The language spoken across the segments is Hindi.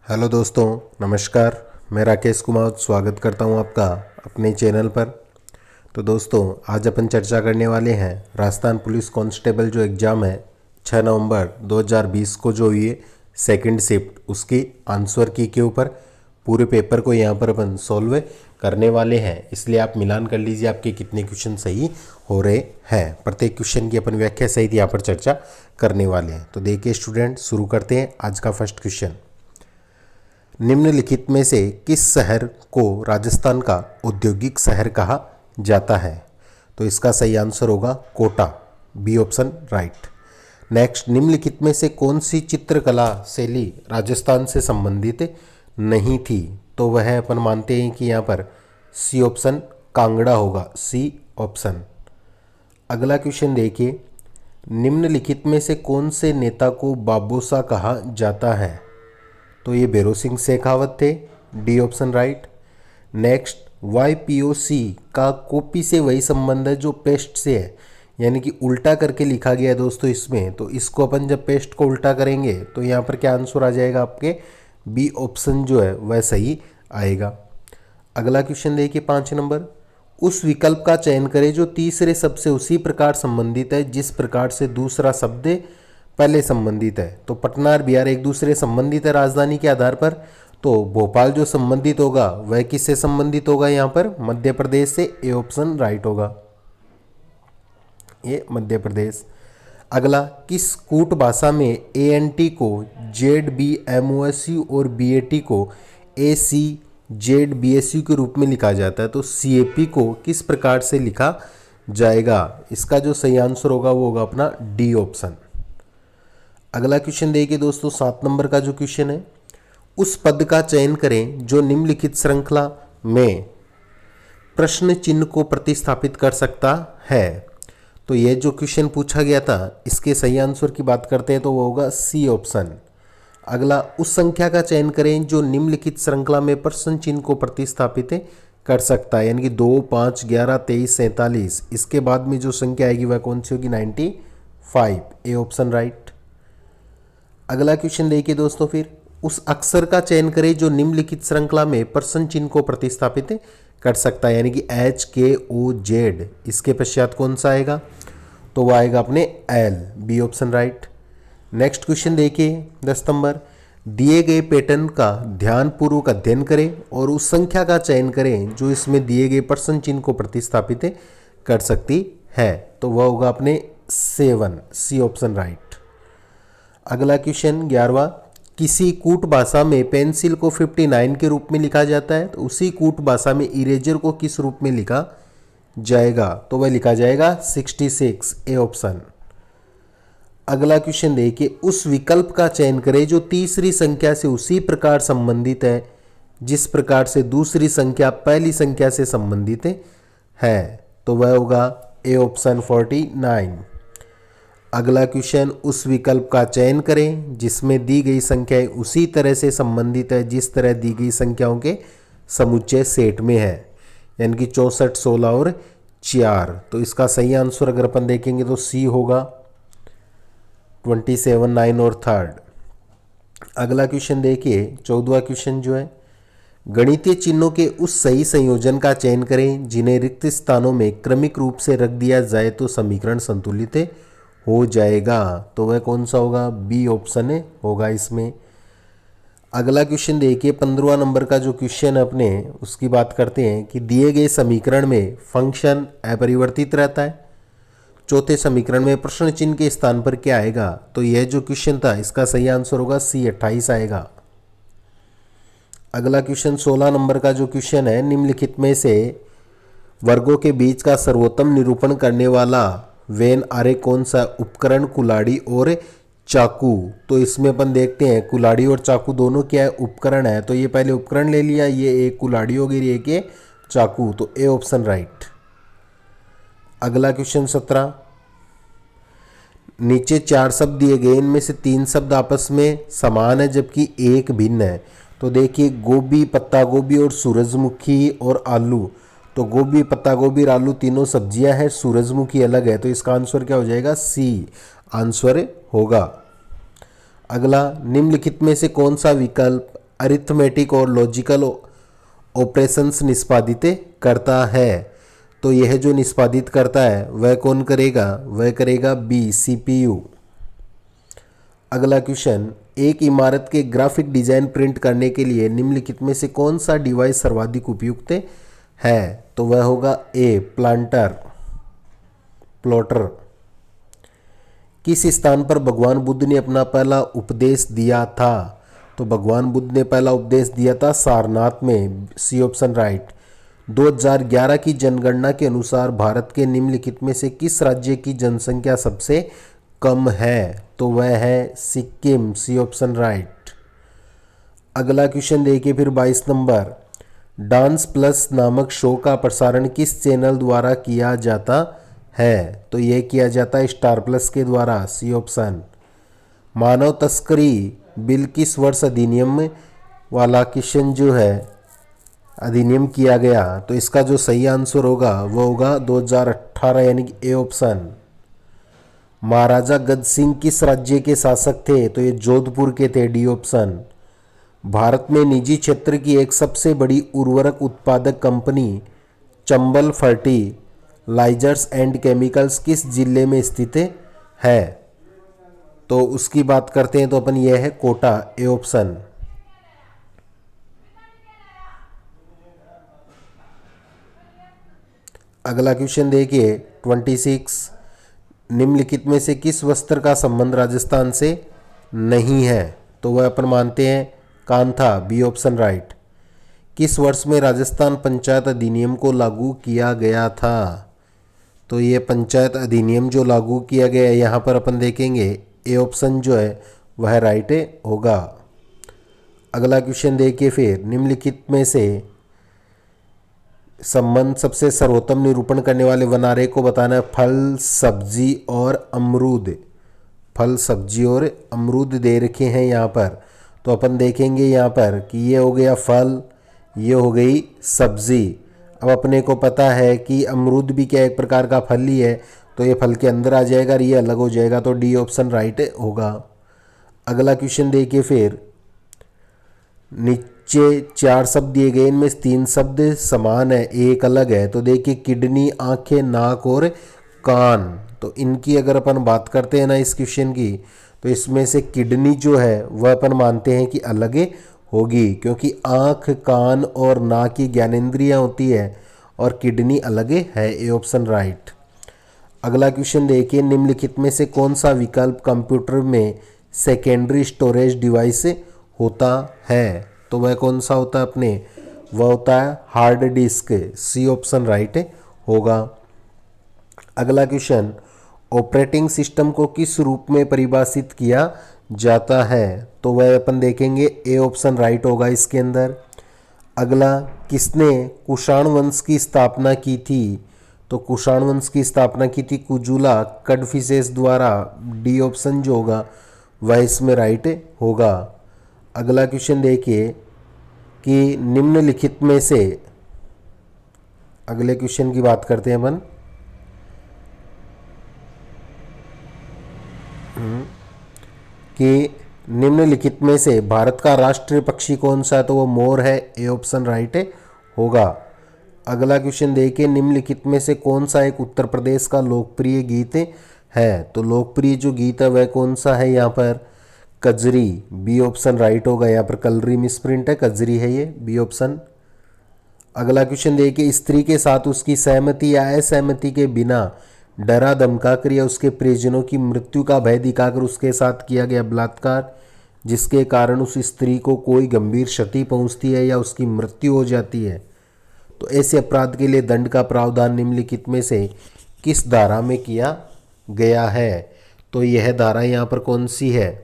हेलो दोस्तों, नमस्कार। मैं राकेश कुमार स्वागत करता हूं आपका अपने चैनल पर। तो दोस्तों, आज अपन चर्चा करने वाले हैं राजस्थान पुलिस कांस्टेबल जो एग्ज़ाम है 6 नवंबर 2020 को जो हुई है सेकंड शिफ्ट, उसकी आंसर की के ऊपर पूरे पेपर को यहां पर अपन सॉल्व करने वाले हैं। इसलिए आप मिलान कर लीजिए आपके कितने क्वेश्चन सही हो रहे हैं। प्रत्येक क्वेश्चन की अपन व्याख्या सहित यहाँ पर चर्चा करने वाले हैं। तो देखिए स्टूडेंट, शुरू करते हैं आज का फर्स्ट क्वेश्चन। निम्नलिखित में से किस शहर को राजस्थान का औद्योगिक शहर कहा जाता है? तो इसका सही आंसर होगा Kota, B option right. Next, निम्नलिखित में से कौन सी चित्रकला शैली राजस्थान से संबंधित नहीं थी? तो वह अपन मानते हैं कि यहाँ पर सी ऑप्शन कांगड़ा होगा, सी ऑप्शन। अगला क्वेश्चन देखिए, निम्नलिखित में से कौन से नेता को बाबोसा कहा जाता है? तो ये भैरों सिंह शेखावत थे, D option right. Next, YPOC का कॉपी से वही संबंध है जो पेस्ट से है, यानी कि उल्टा करके लिखा गया है दोस्तों इसमें। तो इसको अपन जब पेस्ट को उल्टा करेंगे तो यहाँ पर क्या आंसर आ जाएगा आपके? बी ऑप्शन जो है वह सही आएगा। अगला क्वेश्चन देखिए 5 नंबर, उस विकल्प का चयन करें जो तीसरे शब्द से उसी प्रकार संबंधित है जिस प्रकार से दूसरा शब्द पहले संबंधित है। तो पटना और बिहार एक दूसरे संबंधित है राजधानी के आधार पर। तो भोपाल जो संबंधित होगा वह किससे संबंधित होगा? यहाँ पर मध्य प्रदेश से, ए ऑप्शन राइट होगा, ये मध्य प्रदेश। अगला, किस कूट भाषा में ANT को ZBMOSU और BAT को ACZBSU के रूप में लिखा जाता है? तो CAP को किस प्रकार से लिखा जाएगा? इसका जो सही आंसर होगा वो होगा अपना डी ऑप्शन। अगला क्वेश्चन देखिए दोस्तों 7 नंबर का जो क्वेश्चन है, उस पद का चयन करें जो निम्नलिखित श्रृंखला में प्रश्न चिन्ह को प्रतिस्थापित कर सकता है। तो यह जो क्वेश्चन पूछा गया था इसके सही आंसर की बात करते हैं तो वो होगा सी ऑप्शन। अगला, उस संख्या का चयन करें जो निम्नलिखित श्रृंखला में प्रश्न चिन्ह को प्रतिस्थापित कर सकता है, यानी कि 2, 5, 11, 23, 47। इसके बाद में जो संख्या आएगी वह कौन सी होगी? 95, ए ऑप्शन राइट। अगला क्वेश्चन देखिए दोस्तों, फिर उस अक्षर का चयन करें जो निम्नलिखित श्रृंखला में प्रश्न चिन्ह को प्रतिस्थापित कर सकता है, यानी कि HKOZ। इसके पश्चात कौन सा आएगा? तो वह आएगा अपने L, B option right. Next question देखिए 10 नंबर, दिए गए पैटर्न का ध्यानपूर्वक अध्ययन करें और उस संख्या का चयन करें जो इसमें दिए गए प्रश्न चिन्ह को प्रतिस्थापित कर सकती है। तो वह होगा अपने 7, सी ऑप्शन राइट। अगला क्वेश्चन 11वां, किसी कूट भाषा में पेंसिल को 59 के रूप में लिखा जाता है, तो उसी कूट भाषा में इरेजर को किस रूप में लिखा जाएगा? तो वह लिखा जाएगा 66, ए ऑप्शन। अगला क्वेश्चन देखिए, उस विकल्प का चयन करें जो तीसरी संख्या से उसी प्रकार संबंधित है जिस प्रकार से दूसरी संख्या पहली संख्या से संबंधित है। तो वह होगा ए ऑप्शन 49। अगला क्वेश्चन, उस विकल्प का चयन करें जिसमें दी गई संख्याएं उसी तरह से संबंधित है जिस तरह दी गई संख्याओं के समुच्चय सेट में है, यानी कि 64, 16 और 4। तो इसका सही आंसर अगर अपन देखेंगे तो सी होगा 27, 9 और 3। अगला क्वेश्चन देखिए 14वां क्वेश्चन जो है, गणितीय चिन्हों के उस सही संयोजन का चयन करें जिन्हें रिक्त स्थानों में क्रमिक रूप से रख दिया जाए तो समीकरण संतुलित हो जाएगा। तो वह कौन सा होगा? बी ऑप्शन होगा इसमें। अगला क्वेश्चन देखिए 15वां नंबर का जो क्वेश्चन है अपने उसकी बात करते हैं कि दिए गए समीकरण में फंक्शन अपरिवर्तित रहता है। चौथे समीकरण में प्रश्न चिन्ह के स्थान पर क्या आएगा? तो यह जो क्वेश्चन था इसका सही आंसर होगा सी 28 आएगा। अगला क्वेश्चन 16 नंबर का जो क्वेश्चन है, निम्नलिखित में से वर्गों के बीच का सर्वोत्तम निरूपण करने वाला वेन आरे कौन सा उपकरण? कुल्हाड़ी और चाकू। तो इसमें अपन देखते हैं कुल्हाड़ी और चाकू दोनों क्या है? उपकरण है। तो ये पहले उपकरण ले लिया, ये एक कुल्हाड़ी हो गई, एक ये चाकू। तो ए ऑप्शन राइट। अगला क्वेश्चन 17, नीचे 4 शब्द दिए गए, इनमें से 3 शब्द आपस में समान है जबकि एक भिन्न है। तो देखिए गोभी, पत्ता गोभी और सूरजमुखी और आलू। तो गोभी, पत्ता गोभी और आलू तीनों सब्जियां हैं, सूरजमुखी अलग है। तो इसका आंसर क्या हो जाएगा? सी आंसर होगा। अगला, निम्नलिखित में से कौन सा विकल्प अरिथमेटिक और लॉजिकल ऑपरेशंस निष्पादित करता है। तो यह जो निष्पादित करता है वह कौन करेगा, वह करेगा बी सीपीयू। अगला क्वेश्चन, एक इमारत के ग्राफिक डिजाइन प्रिंट करने के लिए निम्नलिखित में से कौन सा डिवाइस सर्वाधिक उपयुक्त है? तो वह होगा ए प्लॉटर। किस स्थान पर भगवान बुद्ध ने अपना पहला उपदेश दिया था? तो भगवान बुद्ध ने पहला उपदेश दिया था सारनाथ में, सी ऑप्शन राइट। 2011 की जनगणना के अनुसार भारत के निम्नलिखित में से किस राज्य की जनसंख्या सबसे कम है? तो वह है सिक्किम, सी ऑप्शन राइट। अगला क्वेश्चन देखिए फिर 22 नंबर, डांस प्लस नामक शो का प्रसारण किस चैनल द्वारा किया जाता है? तो यह किया जाता है स्टार प्लस के द्वारा, सी ऑप्शन। मानव तस्करी बिल किस वर्ष अधिनियम वाला क्वेश्चन जो है अधिनियम किया गया? तो इसका जो सही आंसर होगा वो होगा 2018 यानी कि ए ऑप्शन। महाराजा गज सिंह किस राज्य के शासक थे? तो ये जोधपुर के थे, डी ऑप्शन। भारत में निजी क्षेत्र की एक सबसे बड़ी उर्वरक उत्पादक company Chambal fertilisers and chemicals किस जिले में स्थित है? तो उसकी बात करते हैं तो अपन यह है कोटा, ए ऑप्शन। अगला क्वेश्चन देखिए 26, निम्नलिखित में से किस वस्त्र का संबंध राजस्थान से नहीं है? तो वह अपन मानते हैं कांथा, बी ऑप्शन राइट। किस वर्ष में राजस्थान पंचायत अधिनियम को लागू किया गया था? तो ये पंचायत अधिनियम जो लागू किया गया है यहाँ पर अपन देखेंगे ए ऑप्शन जो है वह राइट होगा। अगला क्वेश्चन देखिए फिर, निम्नलिखित में से संबंध सबसे सर्वोत्तम निरूपण करने वाले वनारे को बताना है। फल सब्जी और अमरूद, फल सब्जी और अमरूद दे रखे हैं यहाँ पर। तो अपन देखेंगे यहाँ पर कि ये हो गया फल, ये हो गई सब्जी। अब अपने को पता है कि अमरूद भी क्या एक प्रकार का फल ही है, तो ये फल के अंदर आ जाएगा और ये अलग हो जाएगा, तो डी ऑप्शन राइट होगा। अगला क्वेश्चन देखिए फिर, नीचे 4 शब्द दिए गए, इनमें 3 शब्द समान है, एक अलग है। तो देखिए किडनी, आंखें, नाक और कान। तो इनकी अगर अपन बात करते हैं ना इस क्वेश्चन की, तो इसमें से किडनी जो है वह अपन मानते हैं कि अलग होगी, क्योंकि आंख, कान और नाक की ज्ञानेंद्रियां होती है और किडनी अलग है, ए ऑप्शन राइट। अगला क्वेश्चन देखिए, निम्नलिखित में से कौन सा विकल्प कंप्यूटर में सेकेंडरी स्टोरेज डिवाइस होता है? तो वह कौन सा होता है अपने, वह होता है hard disk, C option right होगा। अगला क्वेश्चन, ऑपरेटिंग सिस्टम को किस रूप में परिभाषित किया जाता है? तो वह अपन देखेंगे ए ऑप्शन राइट होगा इसके अंदर। अगला, किसने कुषाण वंश की स्थापना की थी? तो कुषाण वंश की स्थापना की थी कुजुला कड़फिसेस द्वारा, डी ऑप्शन जो होगा वह इसमें राइट होगा। अगला क्वेश्चन देखिए कि निम्नलिखित में से, अगले क्वेश्चन की बात करते हैं अपन, कि निम्नलिखित में से भारत का राष्ट्रीय पक्षी कौन सा है? तो वो मोर है, ए ऑप्शन राइट होगा। अगला क्वेश्चन देखिए, निम्नलिखित में से कौन सा एक उत्तर प्रदेश का लोकप्रिय गीत है? तो लोकप्रिय जो गीत है वह कौन सा है यहाँ पर? कजरी, बी ऑप्शन राइट होगा। यहाँ पर कलरी मिसप्रिंट है, कजरी है ये, बी ऑप्शन। अगला क्वेश्चन देखिए, स्त्री के साथ उसकी सहमति या असहमति के बिना डरा धमकाकर या उसके परिजनों की मृत्यु का भय दिखाकर उसके साथ किया गया बलात्कार, जिसके कारण उस स्त्री को कोई गंभीर क्षति पहुंचती है या उसकी मृत्यु हो जाती है, तो ऐसे अपराध के लिए दंड का प्रावधान निम्नलिखित में से किस धारा में किया गया है? तो यह धारा यहाँ पर कौन सी है?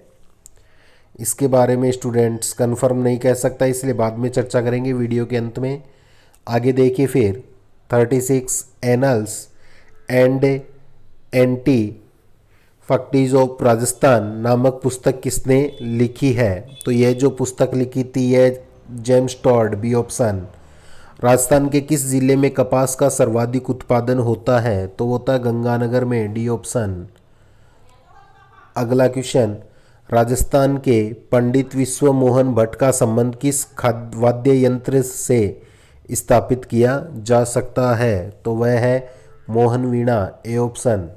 इसके बारे में स्टूडेंट्स कंफर्म नहीं कह सकता, इसलिए बाद में चर्चा करेंगे वीडियो के अंत में। आगे देखिए फिर 36, annuls and anti facts of Rajasthan नामक पुस्तक किसने लिखी है? तो यह जो पुस्तक लिखी थी यह James Tod, B option. Rajasthan के किस जिले में कपास का सर्वाधिक उत्पादन होता है? तो होता है गंगानगर में, डी ऑप्शन। अगला क्वेश्चन, राजस्थान के पंडित विश्व मोहन भट्ट का संबंध किस वाद्य यंत्र से स्थापित किया जा सकता है? तो वह है मोहन वीणा, ए ऑप्शन।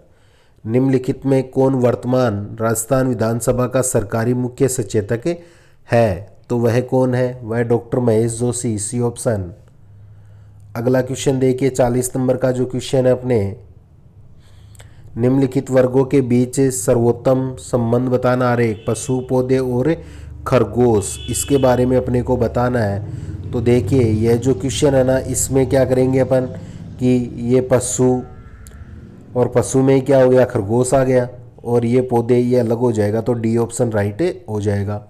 निम्नलिखित में कौन वर्तमान राजस्थान विधानसभा का सरकारी मुख्य सचेतक है? तो वह कौन है? वह doctor Mahesh Joshi, C option. अगला क्वेश्चन देखिए 40 नंबर का जो क्वेश्चन है अपने, निम्नलिखित वर्गों के बीच सर्वोत्तम संबंध बताना आरेख, पशु, पौधे और खरगोश, इसके बारे में अपने को बताना है। तो देखिए यह जो क्वेश्चन है ना, इसमें क्या करेंगे अपन कि ये पशु, और पशु में क्या हो गया, खरगोश आ गया, और ये पौधे ये अलग हो जाएगा, तो डी ऑप्शन राइट हो जाएगा।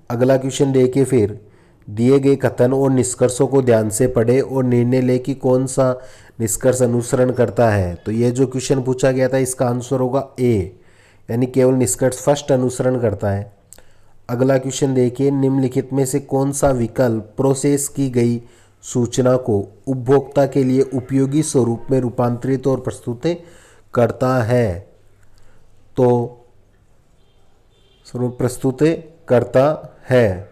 अगला क्वेश्चन देखिए फिर, दिए गए कथन और निष्कर्षों को ध्यान से पढ़े और निर्णय ले कि कौन सा निष्कर्ष अनुसरण करता है। तो ये जो क्वेश्चन पूछा गया था इसका आंसर होगा ए, यानी केवल निष्कर्ष फर्स्ट अनुसरण करता है। अगला क्वेश्चन देखिए, निम्नलिखित में से कौन सा विकल्प प्रोसेस की गई सूचना को उपभोक्ता के लिए उपयोगी स्वरूप में रूपांतरित और प्रस्तुत करता है? तो स्वरूप प्रस्तुत करता है,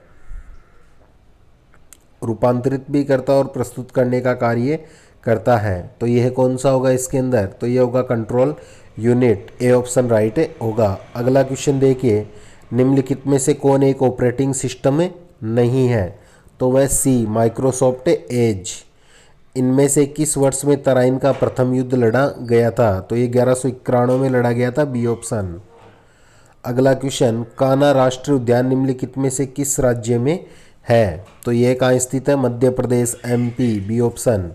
रूपांतरित भी करता और प्रस्तुत करने का कार्य करता है। तो यह कौन सा होगा इसके अंदर? तो यह होगा control unit, A option right होगा। अगला क्वेश्चन देखिए, निम्नलिखित में से कौन एक ऑपरेटिंग सिस्टम नहीं है? तो वह सी, माइक्रोसॉफ्ट एज। इनमें से किस वर्ष में तराइन का प्रथम युद्ध लड़ा गया था? तो ये 1191 में लड़ा गया था, बी ऑप्शन। अगला क्वेश्चन, कान्हा राष्ट्रीय उद्यान निम्नलिखित में से किस राज्य में है? तो यह कहाँ स्थित है? Madhya Pradesh, MP, B option.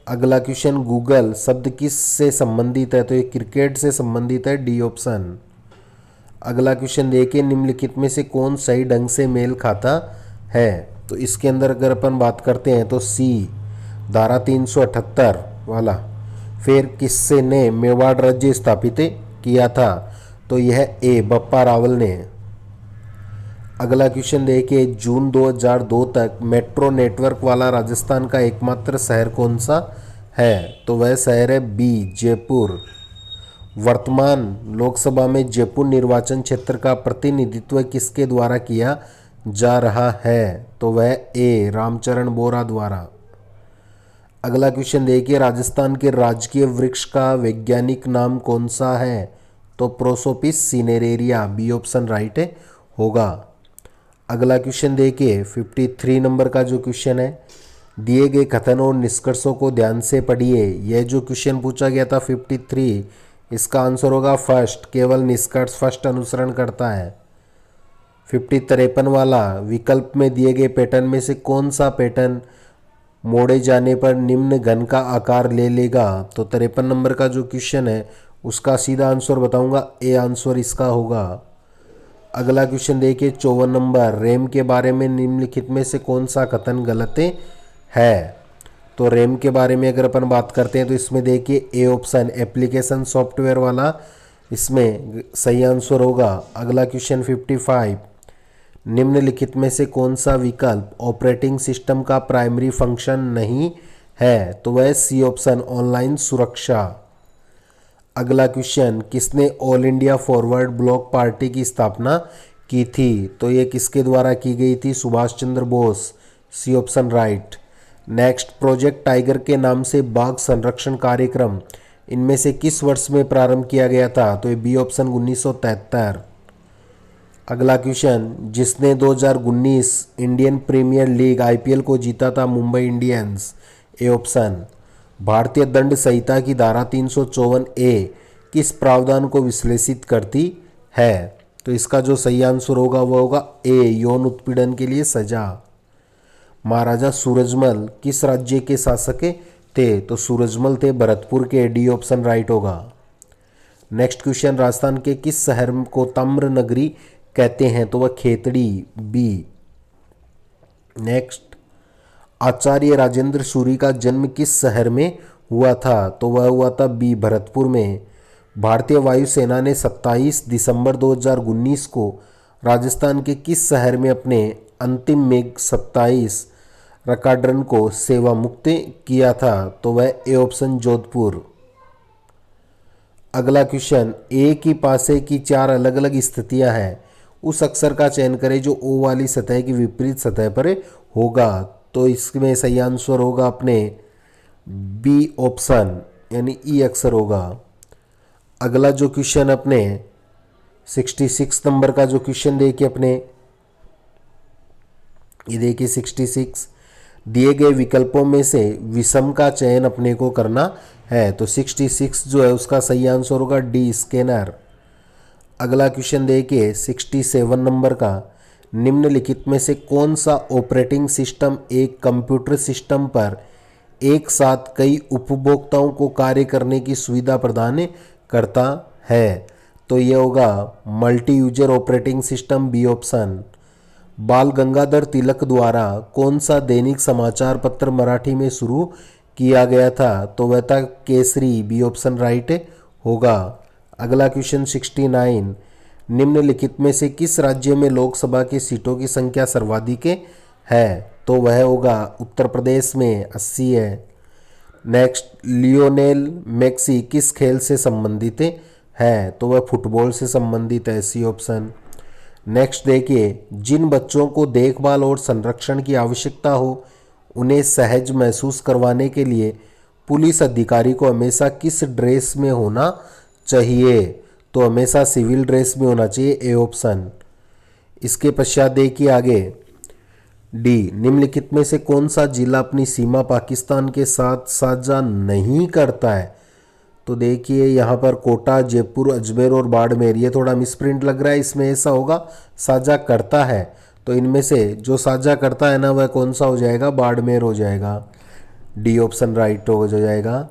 अगला क्वेश्चन, गूगल शब्द किस से संबंधित है? तो ये क्रिकेट से संबंधित है, डी ऑप्शन। अगला क्वेश्चन देखिए, निम्नलिखित में से कौन सही ढंग से मेल खाता है? तो इसके अंदर अगर अपन बात करते हैं तो सी, धारा 378 वाला। फिर किससे ने मेवाड़ राज्य स्थापित किया था? तो यह ए, बप्पा रावल ने। अगला क्वेश्चन देखिए, जून 2002 तक मेट्रो नेटवर्क वाला राजस्थान का एकमात्र शहर कौन सा है? तो वह शहर है बी, जयपुर। वर्तमान लोकसभा में जयपुर निर्वाचन क्षेत्र का प्रतिनिधित्व किसके द्वारा किया जा रहा है? तो वह ए, रामचरण बोरा द्वारा। अगला क्वेश्चन देखिए, राजस्थान के राजकीय वृक्ष का वैज्ञानिक नाम कौन सा है? तो prosopis cineraria, B option right होगा। अगला क्वेश्चन देखिए 53 नंबर का जो क्वेश्चन है, दिए गए कथन और निष्कर्षों को ध्यान से पढ़िए। यह जो क्वेश्चन पूछा गया था 53, इसका आंसर होगा फर्स्ट, केवल निष्कर्ष फर्स्ट अनुसरण करता है। 53 वाला, विकल्प में दिए गए पैटर्न में से कौन सा पैटर्न मोड़े जाने पर निम्न घन का आकार ले लेगा? तो 53 नंबर का जो क्वेश्चन है उसका सीधा आंसर बताऊंगा, ए आंसर इसका होगा। अगला क्वेश्चन देखिए 54 नंबर, रैम के बारे में निम्नलिखित में से कौन सा कथन गलत है? तो रैम के बारे में अगर अपन बात करते हैं तो इसमें देखिए ए ऑप्शन, एप्लीकेशन सॉफ्टवेयर वाला इसमें सही आंसर होगा। अगला क्वेश्चन 55, निम्नलिखित में से कौन सा विकल्प ऑपरेटिंग सिस्टम का प्राइमरी फंक्शन नहीं है? तो वह सी ऑप्शन, ऑनलाइन सुरक्षा। अगला क्वेश्चन, किसने all India forward block party की स्थापना की थी? तो ये किसके द्वारा की गई थी? Subhash Chandra Bose, C option right. Next, project tiger के नाम से बाघ संरक्षण कार्यक्रम इनमें से किस वर्ष में प्रारंभ किया गया था? तो ये बी ऑप्शन 1973। अगला क्वेश्चन, जिसने 2019 इंडियन प्रीमियर लीग आईपीएल को जीता था? Mumbai Indians, A option. भारतीय दंड संहिता की धारा 354 ए किस प्रावधान को विश्लेषित करती है? तो इसका जो सही आंसर होगा वो होगा ए, यौन उत्पीड़न के लिए सजा। महाराजा सूरजमल किस राज्य के शासक थे? तो सूरजमल थे भरतपुर के, डी ऑप्शन राइट होगा। नेक्स्ट क्वेश्चन, राजस्थान के किस शहर को ताम्र नगरी कहते हैं? तो वह खेतड़ी, बी। नेक्स्ट, आचार्य राजेंद्र सूरी का जन्म किस शहर में हुआ था? तो वह हुआ था बी, भरतपुर में। भारतीय वायुसेना ने 27 दिसंबर 2019 को राजस्थान के किस शहर में अपने अंतिम मिग 27 रकाड्रन को सेवा मुक्त किया था? तो वह ए ऑप्शन, जोधपुर। अगला क्वेश्चन, एक ही पासे की चार अलग अलग स्थितियां हैं, उस अक्षर का चयन करें जो ओ वाली सतह की विपरीत सतह पर होगा। तो इसमें सही आंसर होगा अपने बी ऑप्शन यानी ई अक्षर होगा। अगला जो क्वेश्चन अपने 66 नंबर का जो क्वेश्चन देखिए अपने, ये देखिए 66, दिए गए विकल्पों में से विषम का चयन अपने को करना है। तो 66 जो है उसका सही आंसर होगा डी स्कैनर। अगला क्वेश्चन देखिए 67 नंबर का, निम्नलिखित में से कौन सा ऑपरेटिंग सिस्टम एक कंप्यूटर सिस्टम पर एक साथ कई उपभोक्ताओं को कार्य करने की सुविधा प्रदान करता है। तो ये होगा multi user operating system, B option. Bal Gangadhar तिलक द्वारा कौन सा दैनिक समाचार पत्र मराठी में शुरू किया गया था। तो वह था केसरी, बी ऑप्शन राइट होगा। अगला क्वेश्चन 69, निम्नलिखित में से किस राज्य में लोकसभा की सीटों की संख्या सर्वाधिक है। तो वह होगा उत्तर प्रदेश में 80 है। नेक्स्ट, लियोनेल मेसी किस खेल से संबंधित है। तो वह फुटबॉल से संबंधित है, सी ऑप्शन। नेक्स्ट देखिए, जिन बच्चों को देखभाल और संरक्षण की आवश्यकता हो उन्हें सहज महसूस करवाने के लिए पुलिस अधिकारी को हमेशा किस ड्रेस में होना चाहिए। तो हमेशा सिविल ड्रेस में होना चाहिए, ए ऑप्शन। इसके पश्चात देखिए आगे डी, निम्नलिखित में से कौन सा जिला अपनी सीमा पाकिस्तान के साथ साझा नहीं करता है। तो देखिए यहाँ पर कोटा, जयपुर, अजमेर और बाड़मेर, ये थोड़ा मिसप्रिंट लग रहा है, इसमें ऐसा होगा साझा करता है। तो इनमें से जो साझा करता है ना वह कौन सा हो जाएगा, बाड़मेर हो जाएगा, डी ऑप्शन राइट हो जाएगा।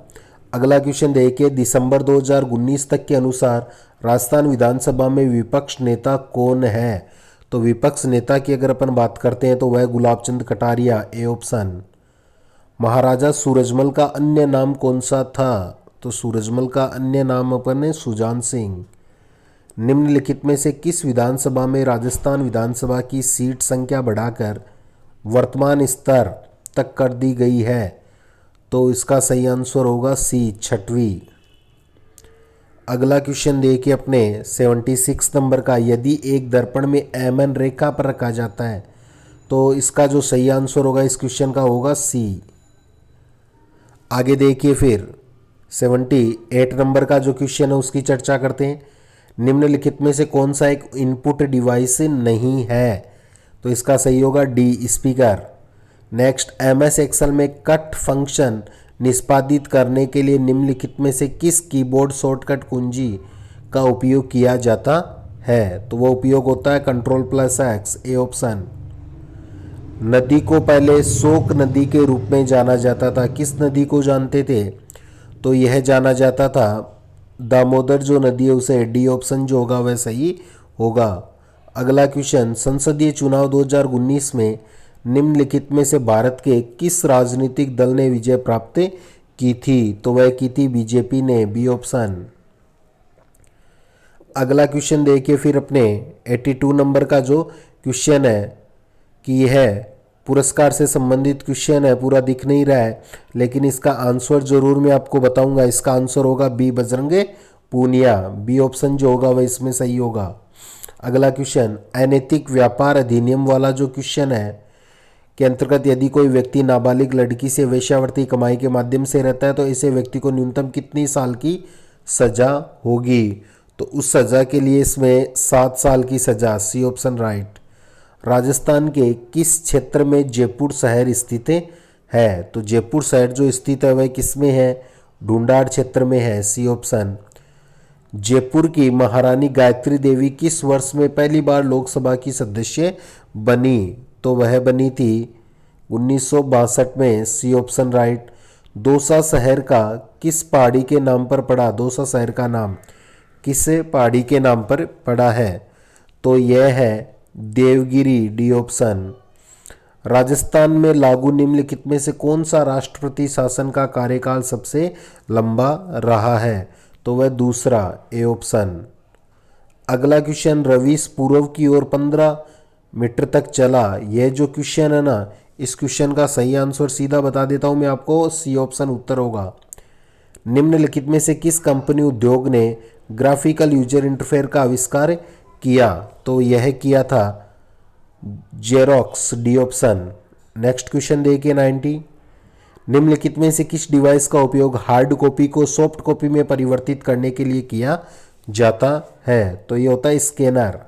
अगला क्वेश्चन देखिए, दिसंबर 2019 तक के अनुसार राजस्थान विधानसभा में विपक्ष नेता कौन है। तो विपक्ष नेता की अगर अपन बात करते हैं तो वह गुलाब चंद कटारिया, ए ऑप्शन। महाराजा सूरजमल का अन्य नाम कौन सा था। तो सूरजमल का अन्य नाम अपन ने सुजान सिंह। निम्नलिखित में से किस विधानसभा में राजस्थान विधानसभा की सीट संख्या बढ़ाकर वर्तमान स्तर तक कर दी गई है। तो इसका सही आंसर होगा सी, 6वीं। अगला क्वेश्चन देखिए अपने 76 नंबर का, यदि एक दर्पण में एमएन रेखा पर रखा जाता है तो इसका जो सही आंसर होगा इस क्वेश्चन का होगा सी। आगे देखिए फिर 78 नंबर का जो क्वेश्चन है उसकी चर्चा करते हैं। निम्नलिखित में से कौन सा एक इनपुट डिवाइस नहीं है। तो इसका सही होगा D, speaker. Next, MS Excel में कट फंक्शन निष्पादित करने के लिए निम्नलिखित में से किस कीबोर्ड शॉर्टकट कुंजी का उपयोग किया जाता है। तो वो उपयोग होता है Ctrl+X, ए ऑप्शन। नदी को पहले शोक नदी के रूप में जाना जाता था, किस नदी को जानते थे। तो यह जाना जाता था दामोदर जो नदी है उसे, डी ऑप्शन जो होगा वह सही होगा। अगला क्वेश्चन, संसदीय चुनाव 2019 में निम्नलिखित में से भारत के किस राजनीतिक दल ने विजय प्राप्त की थी। तो वह की थी बीजेपी ने, बी ऑप्शन। अगला क्वेश्चन देखिए फिर अपने 82 नंबर का जो क्वेश्चन है कि यह पुरस्कार से संबंधित क्वेश्चन है, पूरा दिख नहीं रहा है लेकिन इसका आंसर जरूर मैं आपको बताऊंगा। इसका आंसर होगा B, Bajrang Punia, B option जो होगा वह इसमें सही होगा। अगला क्वेश्चन, अनैतिक व्यापार अधिनियम वाला जो क्वेश्चन है के अंतर्गत यदि कोई व्यक्ति नाबालिग लड़की से वेश्यावृत्ति कमाई के माध्यम से रहता है तो ऐसे व्यक्ति को न्यूनतम कितनी साल की सजा होगी। तो उस सजा के लिए इसमें 7 साल की सजा, सी ऑप्शन राइट। राजस्थान के किस क्षेत्र में जयपुर शहर स्थित है। तो जयपुर शहर जो स्थित है वह किस में है, ढूंढाड़ क्षेत्र में है, सी ऑप्शन। जयपुर की महारानी गायत्री देवी किस वर्ष में पहली बार लोकसभा की सदस्य बनी। तो वह बनी थी 1962 में, सी ऑप्शन राइट। दौसा शहर का किस पहाड़ी के नाम पर पड़ा। दौसा शहर का नाम किस पहाड़ी के नाम पर पड़ा है। तो यह है देवगिरी, डी ऑप्शन। राजस्थान में लागू निम्नलिखित में से कौन सा राष्ट्रपति शासन का कार्यकाल सबसे लंबा रहा है। तो वह दूसरा, ए ऑप्शन। अगला क्वेश्चन, रवीश पूर्व की ओर 15 मीटर तक चला। यह जो क्वेश्चन है ना इस क्वेश्चन का सही आंसर सीधा बता देता हूं मैं आपको, सी ऑप्शन उत्तर होगा। निम्नलिखित में से किस कंपनी उद्योग ने ग्राफिकल यूजर इंटरफेयर का आविष्कार किया, तो यह किया था xerox, D option. Next question देखिए 90। निम्नलिखित में से किस डिवाइस का उपयोग हार्ड कॉपी को सॉफ्ट कॉपी में परिवर्तित करने के लिए किया जाता है? तो ये होता है स्कैनर।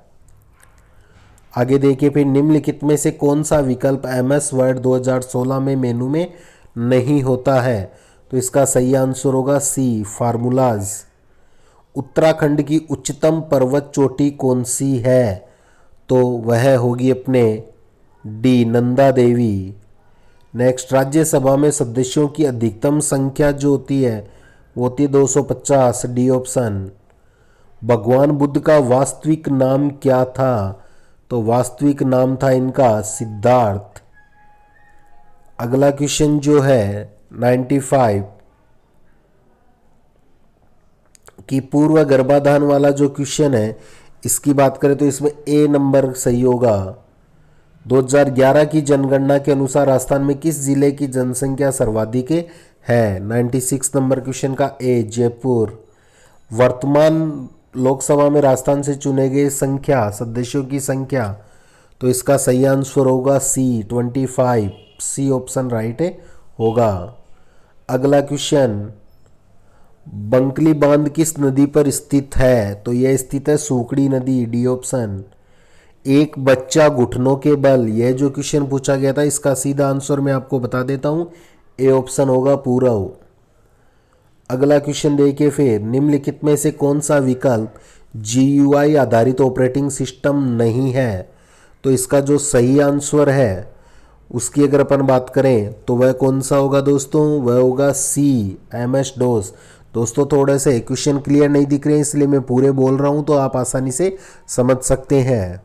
आगे देखिए फिर, निम्नलिखित में से कौन सा विकल्प एमएस वर्ड 2016 में मेनू में नहीं होता है? तो इसका सही आंसर होगा सी, फार्मूलाज। उत्तराखंड की उच्चतम पर्वत चोटी कौन सी है? तो वह होगी अपने डी, नंदा देवी। नेक्स्ट, राज्यसभा में सदस्यों की अधिकतम संख्या जो होती है वो होती है 250, डी ऑप्शन। भगवान बुद्ध का वास्तविक नाम क्या था? तो वास्तविक नाम था इनका सिद्धार्थ। अगला क्वेश्चन जो है 95 कि पूर्व गर्भाधान वाला जो क्वेश्चन है, इसकी बात करें तो इसमें ए नंबर सही होगा। 2011 की जनगणना के अनुसार राजस्थान में किस जिले की जनसंख्या सर्वाधिक है? 96 नंबर क्वेश्चन का ए, जयपुर। वर्तमान लोकसभा में राजस्थान से चुने गए संख्या, सदस्यों की संख्या, तो इसका सही आंसर होगा सी, 25, सी ऑप्शन राइट होगा। अगला क्वेश्चन, बंकली बांध किस नदी पर स्थित है? तो यह स्थित है सूखड़ी नदी, डी ऑप्शन। एक बच्चा घुटनों के बल, यह जो क्वेश्चन पूछा गया था, इसका सीधा आंसर मैं आपको बता देता हूं, ए ऑप्शन होगा पूरव। अगला क्वेश्चन देखिए फिर, निम्नलिखित में से कौन सा विकल्प जीयूआई आधारित ऑपरेटिंग सिस्टम नहीं है? तो इसका जो सही आंसर है उसकी अगर अपन बात करें तो वह कौन सा होगा दोस्तों? वह होगा सी, एमएस डोस। दोस्तों थोड़े से क्वेश्चन क्लियर नहीं दिख रहे हैं इसलिए मैं पूरे बोल रहा हूं, तो आप आसानी से समझ सकते हैं।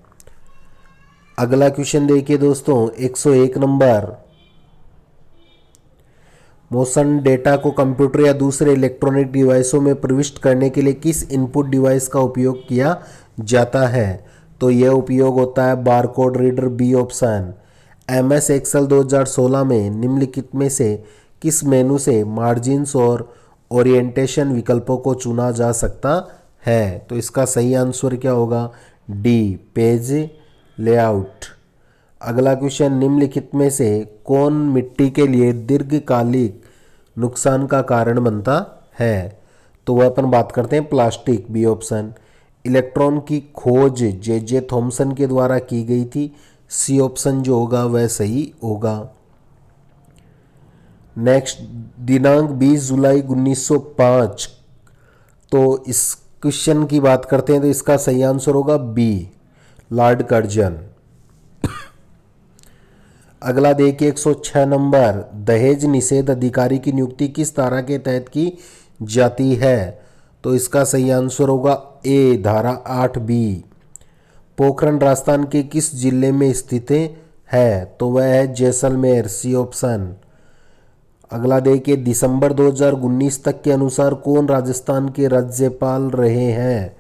अगला क्वेश्चन देखिए दोस्तों 101 नंबर, मोशन डेटा को कंप्यूटर या दूसरे इलेक्ट्रॉनिक डिवाइसों में प्रविष्ट करने के लिए किस इनपुट डिवाइस का उपयोग किया जाता है? तो यह उपयोग होता है barcode reader, B option. MS Excel 2016 में निम्नलिखित में से किस मेनू से मार्जिन्स और ओरिएंटेशन विकल्पों को चुना जा सकता है? तो इसका सही आंसर क्या होगा? D, page layout. अगला क्वेश्चन, निम्नलिखित में से कौन मिट्टी के लिए दीर्घकालिक नुकसान का कारण बनता है? तो वह अपन बात करते हैं प्लास्टिक, बी ऑप्शन। इलेक्ट्रॉन की खोज जे थॉमसन के द्वारा की गई थी, सी ऑप्शन जो होगा वह सही होगा। नेक्स्ट, दिनांक 20 जुलाई 1905, तो इस क्वेश्चन की बात करते हैं तो इसका सही आंसर होगा बी, लॉर्ड कर्जन। अगला देखिए 106 नंबर, दहेज निषेध अधिकारी की नियुक्ति किस धारा के तहत की जाती है? तो इसका सही आंसर होगा ए, धारा 8B। पोखरण राजस्थान के किस जिले में स्थित है? तो वह है जैसलमेर, सी ऑप्शन। अगला देखिए, दिसंबर 2019 तक के अनुसार कौन राजस्थान के राज्यपाल रहे हैं?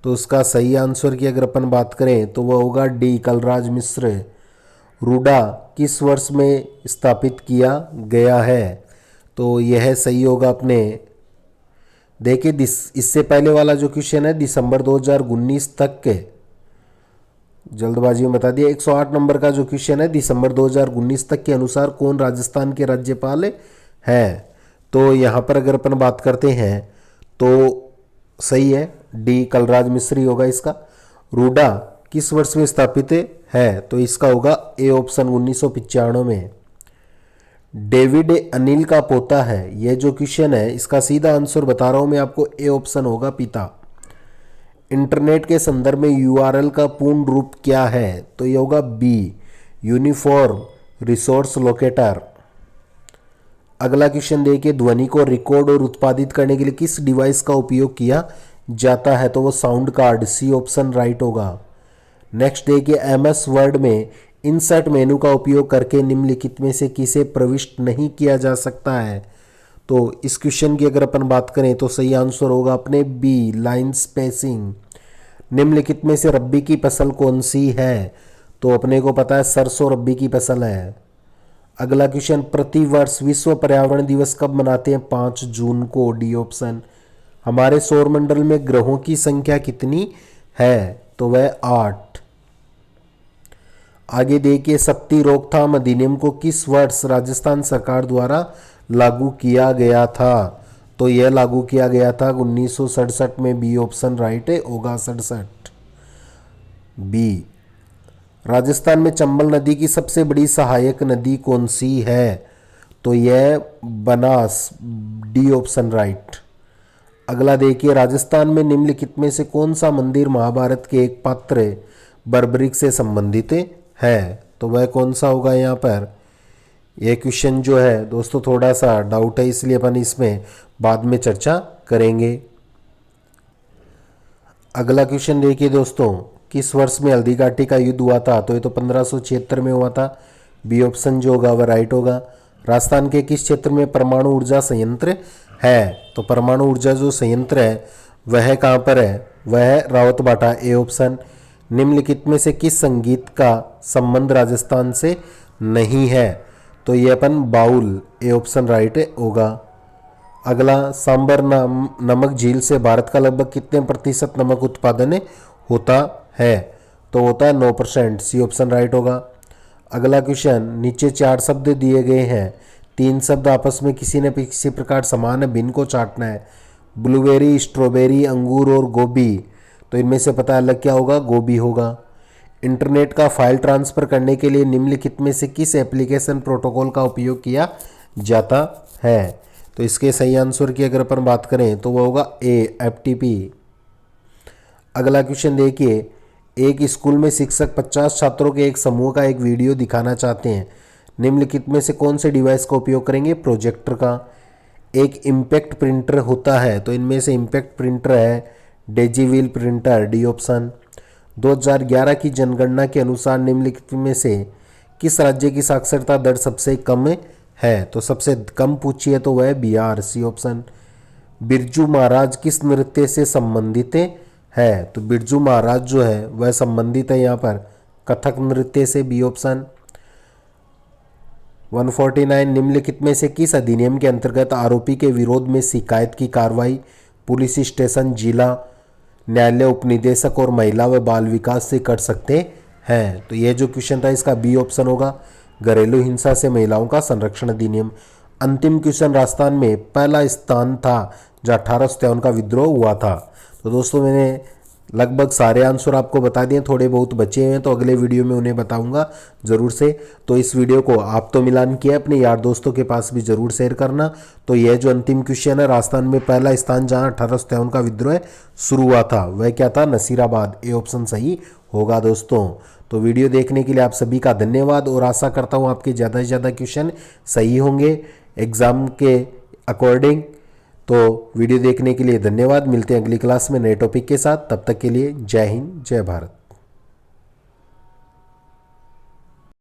तो उसका सही आंसर की अगर अपन बात करें तो वह होगा डी, कलराज मिश्र। रूडा किस वर्ष में स्थापित किया गया है? तो यह सही होगा अपने, देखिए इससे पहले वाला जो क्वेश्चन है दिसंबर 2019 तक के, जल्दबाजी में बता दिया। 108 नंबर का जो क्वेश्चन है, दिसंबर 2019 तक के अनुसार कौन राजस्थान के राज्यपाल हैं? तो यहाँ पर अगर अपन बात करते हैं तो सही है, डी, कलराज मिश्र होगा इसका। रूडा किस वर्ष में स्थापित है? तो इसका होगा ए ऑप्शन, 1995 में। डेविड अनिल का पोता है, यह जो क्वेश्चन है इसका सीधा आंसर बता रहा हूं मैं आपको, ए ऑप्शन होगा पिता। इंटरनेट के संदर्भ में यूआरएल का पूर्ण रूप क्या है? तो यह होगा बी, यूनिफॉर्म रिसोर्स लोकेटर। अगला क्वेश्चन देखिए, ध्वनि को रिकॉर्ड और उत्पादित करने के लिए किस डिवाइस का उपयोग किया जाता है? तो वो sound card, C option right होगा। नेक्स्ट देखिए, एमएस वर्ड में इंसर्ट मेनू का उपयोग करके निम्नलिखित में से किसे प्रविष्ट नहीं किया जा सकता है? तो इस क्वेश्चन की अगर अपन बात करें तो सही आंसर होगा अपने बी, लाइन स्पेसिंग। निम्नलिखित में से रब्बी की फसल कौन सी है? तो अपने को पता है सरसों रब्बी की फसल है। अगला क्वेश्चन, प्रतिवर्ष विश्व पर्यावरण दिवस कब मनाते हैं? 5 जून को, डी ऑप्शन। हमारे सौरमंडल में ग्रहों की संख्या कितनी है? तो वह 8। आगे देखिए, शक्ति रोकथाम अधिनियम को किस वर्ष राजस्थान सरकार द्वारा लागू किया गया था? तो यह लागू किया गया था 1967 में। बी ऑप्शन राइट है, होगा 67 बी। राजस्थान में चंबल नदी की सबसे बड़ी सहायक नदी कौन सी है? तो यह बनास, डी ऑप्शन राइट। अगला देखिए, राजस्थान में निम्नलिखित में से कौन सा मंदिर महाभारत के एक पात्र बर्बरिक से संबंधित है? तो वह कौन सा होगा? यहाँ पर यह क्वेश्चन जो है दोस्तों थोड़ा सा डाउट है, इसलिए अपन इसमें बाद में चर्चा करेंगे। अगला क्वेश्चन देखिए दोस्तों, किस वर्ष में हल्दी घाटी का युद्ध हुआ था? तो ये तो 1576 में हुआ था। बी ऑप्शन जो होगा वह राइट होगा। राजस्थान के किस क्षेत्र में परमाणु ऊर्जा संयंत्र है? तो परमाणु ऊर्जा जो संयंत्र है वह कहाँ पर है? वह है रावतबाटा, ए ऑप्शन। निम्नलिखित में से किस संगीत का संबंध राजस्थान से नहीं है? तो ये अपन बाउल, ए ऑप्शन राइट होगा। अगला, सांबर नमक झील से भारत का लगभग कितने प्रतिशत नमक उत्पादन होता है? तो होता है 9%, सी ऑप्शन राइट होगा। अगला क्वेश्चन, नीचे 4 शब्द दिए गए हैं, 3 शब्द आपस में किसी न किसी प्रकार समान है, भिन्न को चाटना है। ब्लूबेरी, स्ट्रॉबेरी, अंगूर और गोभी। तो इनमें से पता अलग क्या होगा? गोभी होगा। इंटरनेट का फाइल ट्रांसफर करने के लिए निम्नलिखित में से किस एप्लीकेशन प्रोटोकॉल का उपयोग किया जाता है? तो इसके सही आंसर की अगर अपन बात करें तो वो होगा ए, FTP। अगला क्वेश्चन देखिए, एक स्कूल में शिक्षक 50 छात्रों के एक समूह का एक वीडियो दिखाना चाहते हैं। निम्नलिखित में से कौन से डिवाइस का उपयोग करेंगे? प्रोजेक्टर का। एक इम्पैक्ट प्रिंटर होता है, तो इनमें से इम्पैक्ट प्रिंटर है डेजीविल प्रिंटर, डी ऑप्शन। 2011 की जनगणना के अनुसार निम्नलिखित में से किस राज्य की साक्षरता दर सबसे कम है? तो सबसे कम पूछी है तो वह बिहार, सी ऑप्शन। बिरजू महाराज किस नृत्य से संबंधित है? तो बिरजू महाराज जो है वह संबंधित है यहाँ पर कथक नृत्य से, बी ऑप्शन। 149, निम्नलिखित में से किस अधिनियम के अंतर्गत आरोपी के विरोध में शिकायत की कार्रवाई पुलिस स्टेशन, जिला न्यायालय, उपनिदेशक और महिला व बाल विकास से कर सकते हैं? तो यह जो क्वेश्चन था इसका बी ऑप्शन होगा, घरेलू हिंसा से महिलाओं का संरक्षण अधिनियम। अंतिम क्वेश्चन, राजस्थान में पहला स्थान था जहाँ 1853 का विद्रोह हुआ था। तो दोस्तों मैंने लगभग सारे आंसर आपको बता दिए, थोड़े बहुत बचे हुए हैं तो अगले वीडियो में उन्हें बताऊंगा ज़रूर से। तो इस वीडियो को आप तो मिलान किया, अपने यार दोस्तों के पास भी ज़रूर शेयर करना। तो यह जो अंतिम क्वेश्चन है, राजस्थान में पहला स्थान जहां 1857 का विद्रोह शुरू हुआ था वह क्या था? नसीराबाद, ए ऑप्शन सही होगा दोस्तों। तो वीडियो देखने के लिए आप सभी का धन्यवाद और आशा करता हूँ आपके ज़्यादा से ज़्यादा क्वेश्चन सही होंगे एग्ज़ाम के अकॉर्डिंग। तो वीडियो देखने के लिए धन्यवाद। मिलते हैं अगली क्लास में नए टॉपिक के साथ, तब तक के लिए जय हिंद, जय भारत।